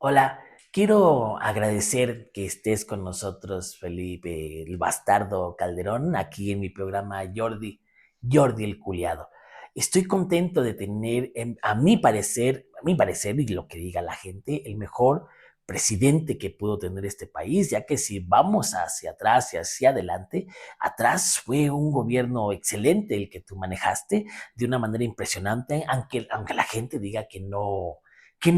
Hola, quiero agradecer que estés con nosotros, Felipe, el bastardo Calderón, aquí en mi programa Jordi el Culiado. Estoy contento de tener, a mi parecer, y lo que diga la gente, el mejor presidente que pudo tener este país, ya que si vamos hacia atrás y hacia adelante, atrás fue un gobierno excelente el que tú manejaste de una manera impresionante, aunque la gente diga que no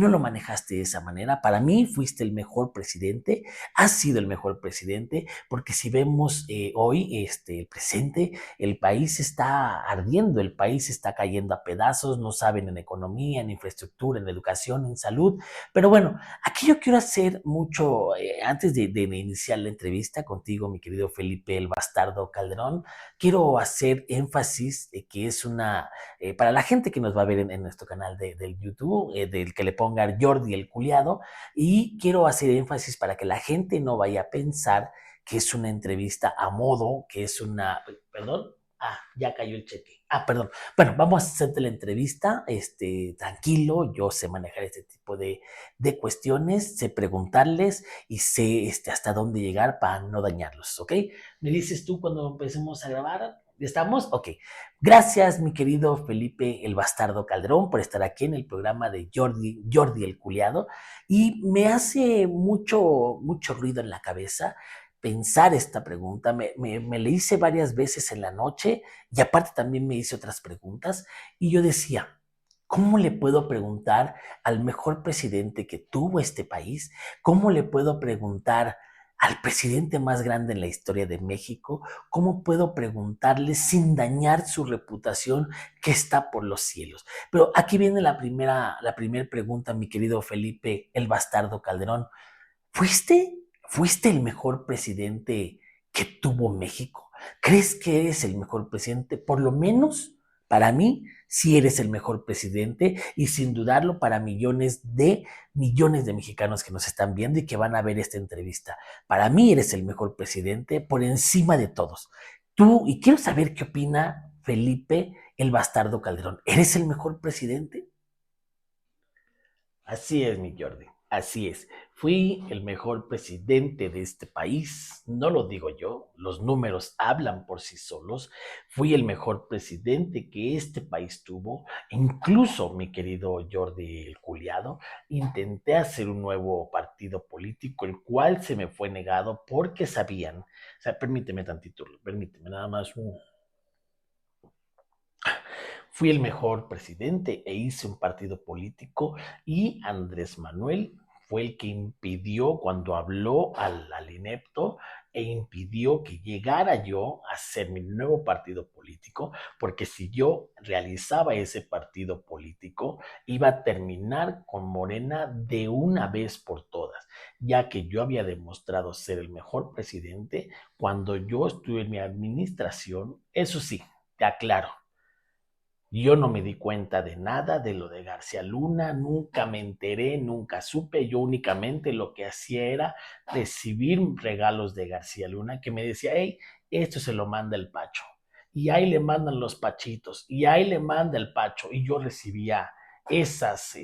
lo manejaste de esa manera. Para mí fuiste el mejor presidente, has sido el mejor presidente, porque si vemos hoy el presente, el país está ardiendo, el país está cayendo a pedazos, no saben en economía, en infraestructura, en educación, en salud. Pero bueno, aquí yo quiero hacer mucho, antes de iniciar la entrevista contigo, mi querido Felipe el Bastardo Calderón, quiero hacer énfasis de que es para la gente que nos va a ver en nuestro canal del YouTube, del que le ponga Jordi el Culiado, y quiero hacer énfasis para que la gente no vaya a pensar que es una entrevista a modo, que es una, perdón, ya cayó el cheque. Perdón. Bueno, vamos a hacerte la entrevista, tranquilo, yo sé manejar este tipo de cuestiones, sé preguntarles y sé hasta dónde llegar para no dañarlos, ¿ok? Me dices tú cuando empecemos a grabar, ¿estamos? Ok. Gracias, mi querido Felipe el Bastardo Calderón, por estar aquí en el programa de Jordi el Culiado. Y me hace mucho ruido en la cabeza pensar esta pregunta. Me le hice varias veces en la noche y aparte también me hice otras preguntas. Y yo decía, ¿cómo le puedo preguntar al mejor presidente que tuvo este país? ¿Cómo le puedo preguntar al presidente más grande en la historia de México? ¿Cómo puedo preguntarle sin dañar su reputación que está por los cielos? Pero aquí viene la primera pregunta, mi querido Felipe, el Bastardo Calderón. ¿Fuiste el mejor presidente que tuvo México? ¿Crees que eres el mejor presidente? Por lo menos para mí, sí eres el mejor presidente y sin dudarlo para millones de mexicanos que nos están viendo y que van a ver esta entrevista. Para mí eres el mejor presidente por encima de todos. Y quiero saber qué opina Felipe el Bastardo Calderón. ¿Eres el mejor presidente? Así es, mi Jordi, así es. Fui el mejor presidente de este país, no lo digo yo, los números hablan por sí solos. Fui el mejor presidente que este país tuvo. Incluso, mi querido Jordi el Culiado, intenté hacer un nuevo partido político, el cual se me fue negado porque sabían, o sea, permíteme tantito, permíteme nada más Fui el mejor presidente e hice un partido político y Andrés Manuel fue el que impidió cuando habló al inepto e impidió que llegara yo a hacer mi nuevo partido político, porque si yo realizaba ese partido político, iba a terminar con Morena de una vez por todas, ya que yo había demostrado ser el mejor presidente cuando yo estuve en mi administración. Eso sí, te aclaro, yo no me di cuenta de nada de lo de García Luna, nunca me enteré, nunca supe. Yo únicamente lo que hacía era recibir regalos de García Luna que me decía, hey, esto se lo manda el Pacho. Y ahí le mandan los pachitos, y ahí le manda el Pacho. Y yo recibía esas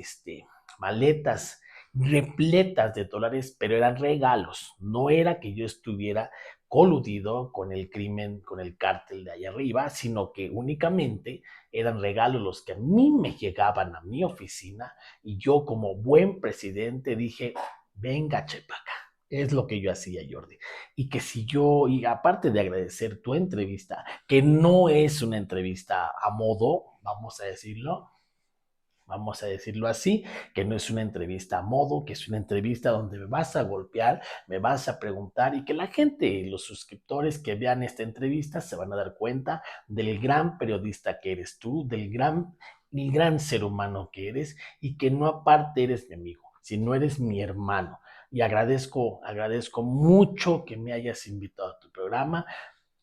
maletas repletas de dólares, pero eran regalos. No era que yo estuviera coludido con el crimen, con el cártel de allá arriba, sino que únicamente eran regalos los que a mí me llegaban a mi oficina y yo como buen presidente dije, venga, chepaca. Es lo que yo hacía, Jordi. Y que si yo, y aparte de agradecer tu entrevista, que no es una entrevista a modo, vamos a decirlo así, que no es una entrevista a modo, que es una entrevista donde me vas a golpear, me vas a preguntar y que la gente, los suscriptores que vean esta entrevista se van a dar cuenta del gran periodista que eres tú, el gran ser humano que eres y que no aparte eres mi amigo, sino eres mi hermano. Y agradezco mucho que me hayas invitado a tu programa,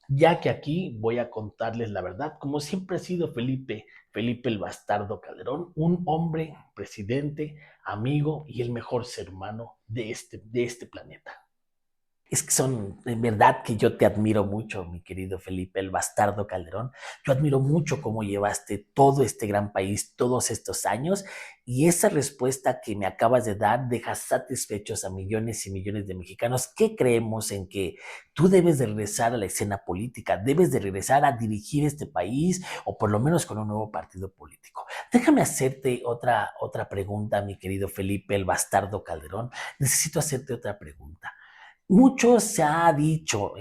ya que aquí voy a contarles la verdad, como siempre ha sido Felipe el Bastardo Calderón, un hombre, presidente, amigo y el mejor ser humano de este planeta. Es que son, en verdad que yo te admiro mucho, mi querido Felipe, el bastardo Calderón. Yo admiro mucho cómo llevaste todo este gran país todos estos años y esa respuesta que me acabas de dar deja satisfechos a millones y millones de mexicanos que creemos en que tú debes de regresar a la escena política, debes de regresar a dirigir este país o por lo menos con un nuevo partido político. Déjame hacerte otra pregunta, mi querido Felipe, el bastardo Calderón. Necesito hacerte otra pregunta. Mucho se ha dicho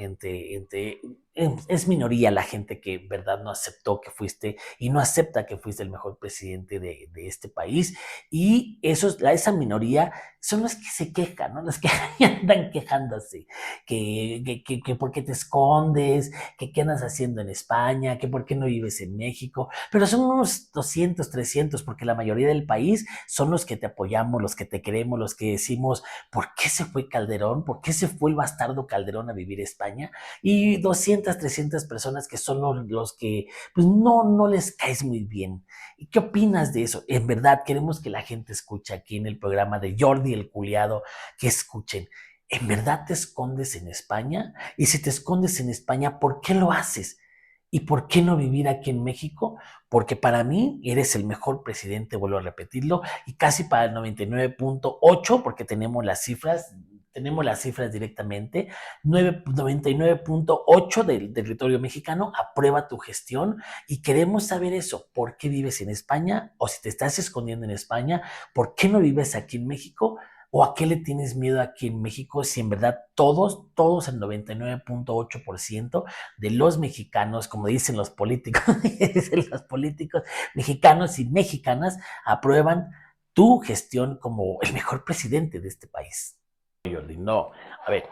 es minoría la gente que en verdad no aceptó que fuiste y no acepta que fuiste el mejor presidente de este país. Y esa minoría son los que se quejan, ¿no? Los que andan quejándose, que por qué te escondes, que qué andas haciendo en España, que por qué no vives en México. Pero son unos 200, 300, porque la mayoría del país son los que te apoyamos, los que te queremos, los que decimos, ¿por qué se fue Calderón? ¿Por qué se fue el bastardo Calderón a vivir a España? Y 200, 300 personas que son los que pues no les caes muy bien. ¿Y qué opinas de eso? En verdad, queremos que la gente escuche aquí en el programa de Jordi el Culiado, que escuchen. ¿En verdad te escondes en España? Y si te escondes en España, ¿por qué lo haces? ¿Y por qué no vivir aquí en México? Porque para mí eres el mejor presidente, vuelvo a repetirlo, y casi para el 99.8, porque tenemos las cifras directamente, 99.8 del territorio mexicano aprueba tu gestión y queremos saber eso, ¿por qué vives en España? O si te estás escondiendo en España, ¿por qué no vives aquí en México? ¿O a qué le tienes miedo aquí en México si en verdad todos el 99.8% de los mexicanos, como dicen los políticos, dicen los políticos mexicanos y mexicanas, aprueban tu gestión como el mejor presidente de este país? Jordi, no. A ver,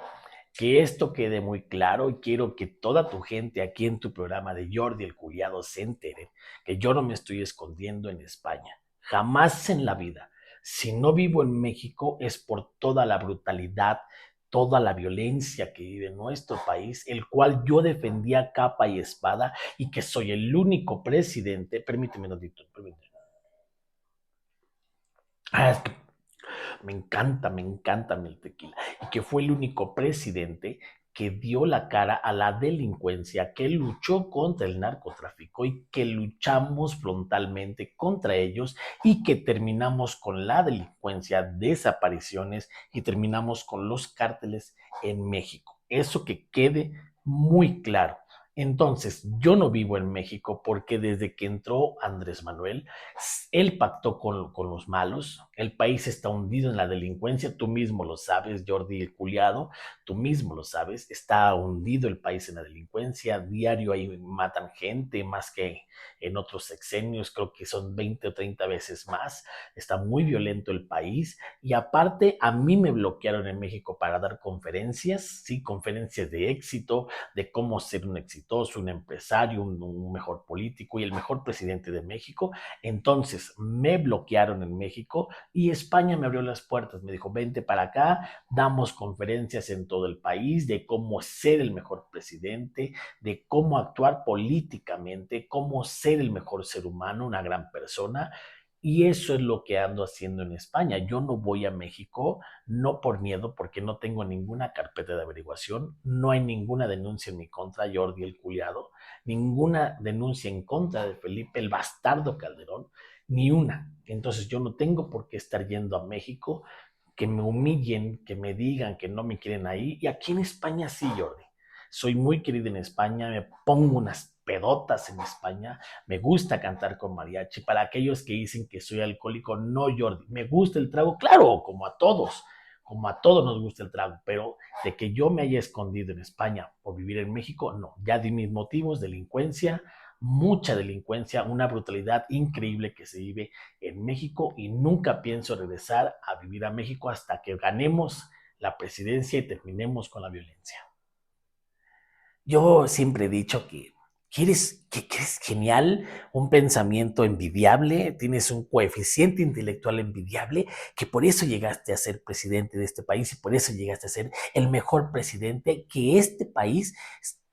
que esto quede muy claro y quiero que toda tu gente aquí en tu programa de Jordi el Culiado se entere que yo no me estoy escondiendo en España. Jamás en la vida. Si no vivo en México es por toda la brutalidad, toda la violencia que vive nuestro país, el cual yo defendía capa y espada y que soy el único presidente. Permíteme, Nodito, permíteme. Es que me encanta el tequila. Y que fue el único presidente que dio la cara a la delincuencia, que luchó contra el narcotráfico y que luchamos frontalmente contra ellos y que terminamos con la delincuencia, desapariciones y terminamos con los cárteles en México. Eso que quede muy claro. Entonces, yo no vivo en México porque desde que entró Andrés Manuel, él pactó con los malos, el país está hundido en la delincuencia, tú mismo lo sabes, Jordi el Culiado, tú mismo lo sabes, está hundido el país en la delincuencia, diario ahí matan gente, más que en otros sexenios, creo que son 20 o 30 veces más, está muy violento el país y aparte a mí me bloquearon en México para dar conferencias, sí, conferencias de éxito, de cómo ser un exitoso, un empresario, un mejor político y el mejor presidente de México. Entonces me bloquearon en México y España me abrió las puertas. Me dijo, vente para acá, damos conferencias en todo el país de cómo ser el mejor presidente, de cómo actuar políticamente, cómo ser el mejor ser humano, una gran persona. Y eso es lo que ando haciendo en España. Yo no voy a México, no por miedo, porque no tengo ninguna carpeta de averiguación, no hay ninguna denuncia en mi contra, Jordi el Culiado, ninguna denuncia en contra de Felipe el bastardo Calderón, ni una. Entonces yo no tengo por qué estar yendo a México, que me humillen, que me digan que no me quieren ahí. Y aquí en España sí, Jordi. Soy muy querido en España, me pongo unas pedotas en España, me gusta cantar con mariachi. Para aquellos que dicen que soy alcohólico, no, Jordi, me gusta el trago, claro, como a todos nos gusta el trago, pero de que yo me haya escondido en España por vivir en México, no, ya di mis motivos, delincuencia, mucha delincuencia, una brutalidad increíble que se vive en México y nunca pienso regresar a vivir a México hasta que ganemos la presidencia y terminemos con la violencia. Yo siempre he dicho que eres genial, un pensamiento envidiable, tienes un coeficiente intelectual envidiable, que por eso llegaste a ser presidente de este país y por eso llegaste a ser el mejor presidente que este país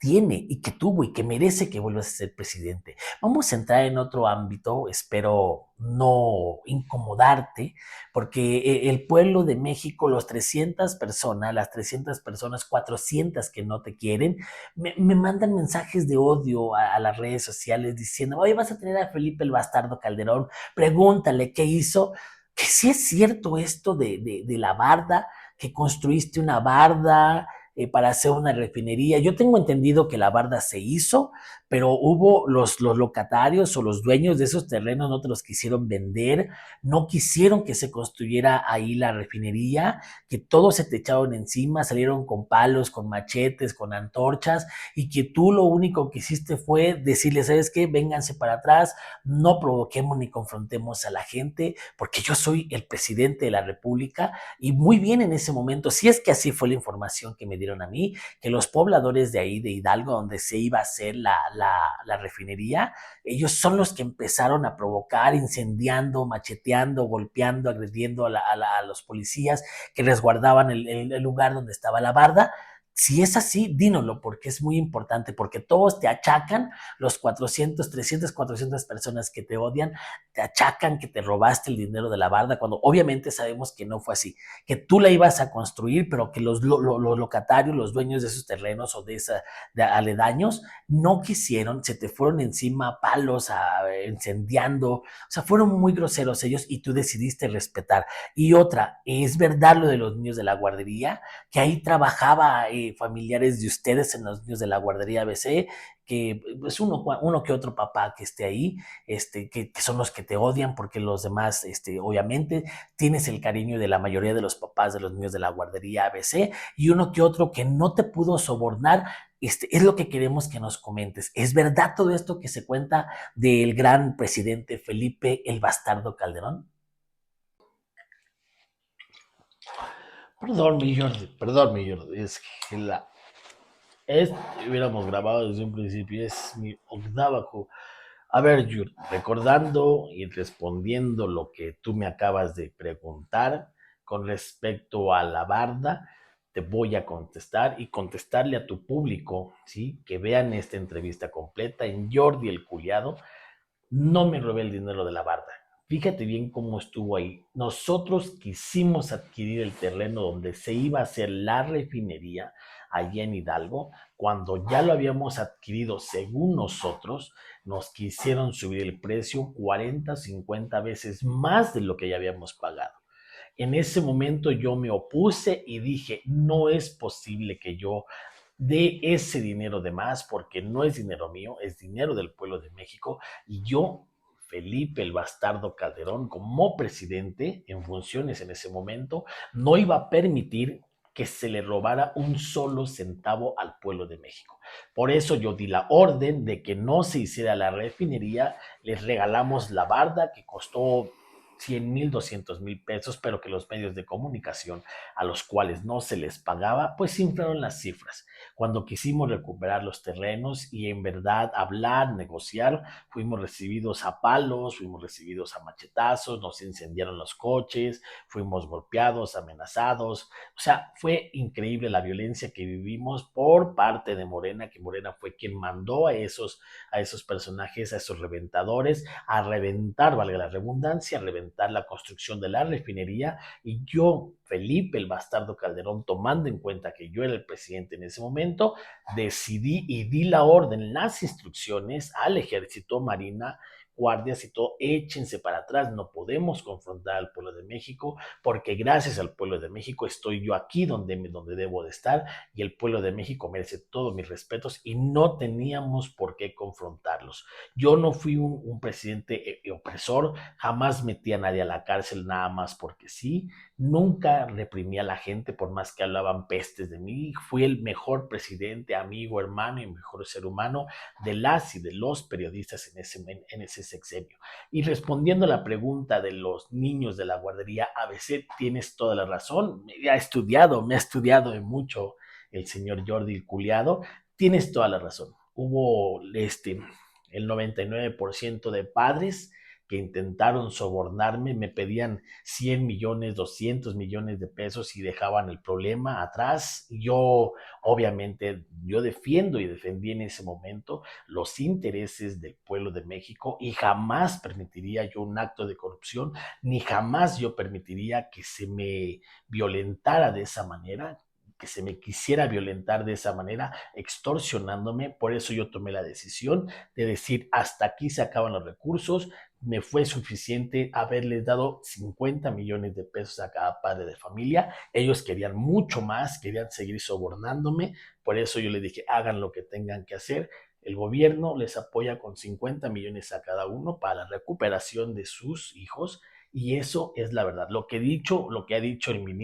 tiene y que tuvo y que merece que vuelvas a ser presidente. Vamos a entrar en otro ámbito, espero no incomodarte, porque el pueblo de México, las 300 personas, 400 que no te quieren, me mandan mensajes de odio a las redes sociales diciendo, oye, vas a tener a Felipe el Bastardo Calderón, pregúntale qué hizo, que si es cierto esto de la barda, que construiste una barda para hacer una refinería. Yo tengo entendido que la barda se hizo, pero hubo los locatarios o los dueños de esos terrenos no te los quisieron vender, no quisieron que se construyera ahí la refinería, que todos se te echaron encima, salieron con palos, con machetes, con antorchas, y que tú lo único que hiciste fue decirle, ¿sabes qué? Vénganse para atrás, no provoquemos ni confrontemos a la gente, porque yo soy el presidente de la República, y muy bien en ese momento, si es que así fue la información que me dieron a mí, que los pobladores de ahí, de Hidalgo, donde se iba a hacer la refinería, ellos son los que empezaron a provocar, incendiando, macheteando, golpeando, agrediendo a los policías que resguardaban el lugar donde estaba la barda. Si es así, dínoslo, porque es muy importante, porque todos te achacan, los 400, 300, 400 personas que te odian, te achacan que te robaste el dinero de la barda, cuando obviamente sabemos que no fue así, que tú la ibas a construir, pero que los locatarios, los dueños de esos terrenos o de aledaños, no quisieron, se te fueron encima palos, incendiando, o sea, fueron muy groseros ellos y tú decidiste respetar. Y otra, es verdad lo de los niños de la guardería, que ahí trabajaba familiares de ustedes en los niños de la guardería ABC, que es pues, uno que otro papá que esté ahí, que son los que te odian, porque los demás, obviamente, tienes el cariño de la mayoría de los papás de los niños de la guardería ABC, y uno que otro que no te pudo sobornar. Es lo que queremos que nos comentes. ¿Es verdad todo esto que se cuenta del gran presidente Felipe el Bastardo Calderón? Perdón, mi Jordi, es que hubiéramos grabado desde un principio, es mi octava. A ver, Jordi, recordando y respondiendo lo que tú me acabas de preguntar con respecto a la barda, te voy a contestar y contestarle a tu público, ¿sí? Que vean esta entrevista completa en Jordi el Culiado. No me robé el dinero de la barda. Fíjate bien cómo estuvo ahí. Nosotros quisimos adquirir el terreno donde se iba a hacer la refinería allá en Hidalgo. Cuando ya lo habíamos adquirido, según nosotros, nos quisieron subir el precio 40, 50 veces más de lo que ya habíamos pagado. En ese momento yo me opuse y dije, no es posible que yo dé ese dinero de más porque no es dinero mío, es dinero del pueblo de México, y yo, Felipe el Bastardo Calderón, como presidente en funciones en ese momento, no iba a permitir que se le robara un solo centavo al pueblo de México. Por eso yo di la orden de que no se hiciera la refinería, les regalamos la barda que costó 100,000, 200,000 pesos, pero que los medios de comunicación a los cuales no se les pagaba, pues inflaron las cifras. Cuando quisimos recuperar los terrenos y en verdad hablar, negociar, fuimos recibidos a palos, fuimos recibidos a machetazos, nos incendiaron los coches, fuimos golpeados, amenazados. O sea, fue increíble la violencia que vivimos por parte de Morena, que Morena fue quien mandó a esos personajes, a esos reventadores, a reventar, valga la redundancia, a reventar la construcción de la refinería. Y yo, Felipe el Bastardo Calderón, tomando en cuenta que yo era el presidente en ese momento, decidí y di la orden, las instrucciones al ejército, marina, guardias y todo, échense para atrás, no podemos confrontar al pueblo de México, porque gracias al pueblo de México estoy yo aquí donde debo de estar, y el pueblo de México merece todos mis respetos y no teníamos por qué confrontarlos. Yo no fui un presidente opresor, jamás metí a nadie a la cárcel nada más porque sí, nunca reprimí a la gente por más que hablaban pestes de mí, fui el mejor presidente, amigo, hermano y mejor ser humano de las y de los periodistas en ese sexenio. Y respondiendo a la pregunta de los niños de la guardería ABC, tienes toda la razón, me ha estudiado de mucho el señor Jordi Culiado, tienes toda la razón. Hubo el 99% de padres que intentaron sobornarme, me pedían 100 millones, 200 millones de pesos y dejaban el problema atrás. Yo, obviamente, yo defiendo y defendí en ese momento los intereses del pueblo de México y jamás permitiría yo un acto de corrupción, ni jamás yo permitiría que se me violentara de esa manera, que se me quisiera violentar de esa manera, extorsionándome. Por eso yo tomé la decisión de decir, hasta aquí se acaban los recursos. Me fue suficiente haberles dado 50 millones de pesos a cada padre de familia. Ellos querían mucho más, querían seguir sobornándome. Por eso yo les dije, hagan lo que tengan que hacer. El gobierno les apoya con 50 millones a cada uno para la recuperación de sus hijos. Y eso es la verdad. Lo que ha dicho el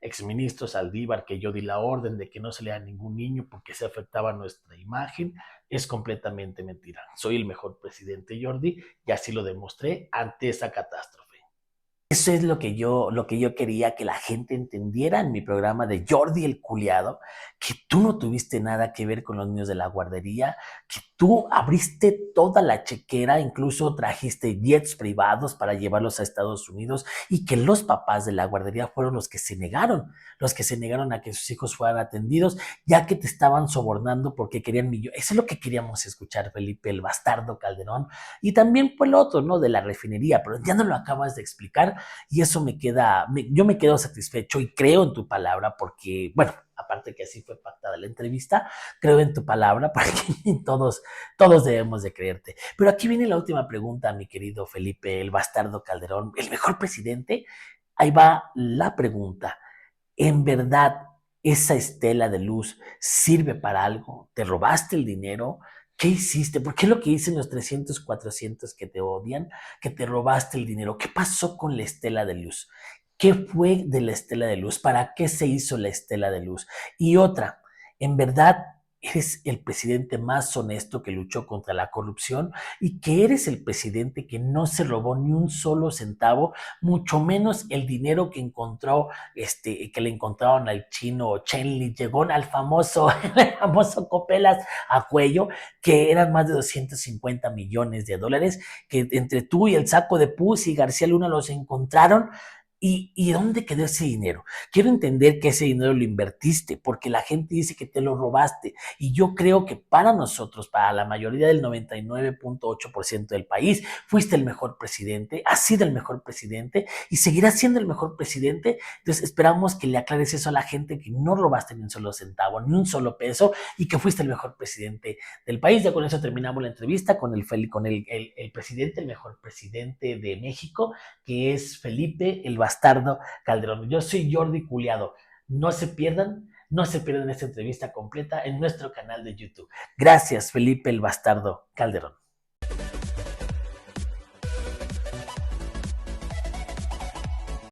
exministro Saldívar, que yo di la orden de que no se lea a ningún niño porque se afectaba nuestra imagen, es completamente mentira. Soy el mejor presidente, Jordi, y así lo demostré ante esa catástrofe. Eso es lo que yo quería que la gente entendiera en mi programa de Jordi el Culiado, que tú no tuviste nada que ver con los niños de la guardería, que tú abriste toda la chequera, incluso trajiste jets privados para llevarlos a Estados Unidos y que los papás de la guardería fueron los que se negaron a que sus hijos fueran atendidos, ya que te estaban sobornando porque querían millones. Eso es lo que queríamos escuchar, Felipe, el bastardo Calderón, y también por el otro, ¿no? De la refinería, pero ya no lo acabas de explicar y eso yo me quedo satisfecho y creo en tu palabra porque, bueno, aparte que así fue pactada la entrevista, creo en tu palabra porque todos debemos de creerte. Pero aquí viene la última pregunta, mi querido Felipe, el bastardo Calderón, el mejor presidente. Ahí va la pregunta. ¿En verdad esa estela de luz sirve para algo? ¿Te robaste el dinero? ¿Qué hiciste? ¿Por qué lo que dicen los 300, 400 que te odian? Que te robaste el dinero. ¿Qué pasó con la estela de luz? ¿Qué fue de la estela de luz? ¿Para qué se hizo la estela de luz? Y otra, ¿en verdad eres el presidente más honesto que luchó contra la corrupción y que eres el presidente que no se robó ni un solo centavo, mucho menos el dinero que encontró, que le encontraron al chino Chen Li Llegón, al famoso, el famoso Copelas a cuello, que eran más de 250 millones de dólares, que entre tú y el saco de pus y García Luna los encontraron? ¿Y dónde quedó ese dinero? Quiero entender que ese dinero lo invertiste, porque la gente dice que te lo robaste. Y yo creo que para nosotros, para la mayoría del 99.8% del país, fuiste el mejor presidente, has sido el mejor presidente y seguirás siendo el mejor presidente. Entonces esperamos que le aclares eso a la gente, que no robaste ni un solo centavo, ni un solo peso y que fuiste el mejor presidente del país. Ya con eso terminamos la entrevista con el presidente, el mejor presidente de México, que es Felipe el Bastardo Calderón. Yo soy Jordi Culiado. No se pierdan esta entrevista completa en nuestro canal de YouTube. Gracias, Felipe el Bastardo Calderón.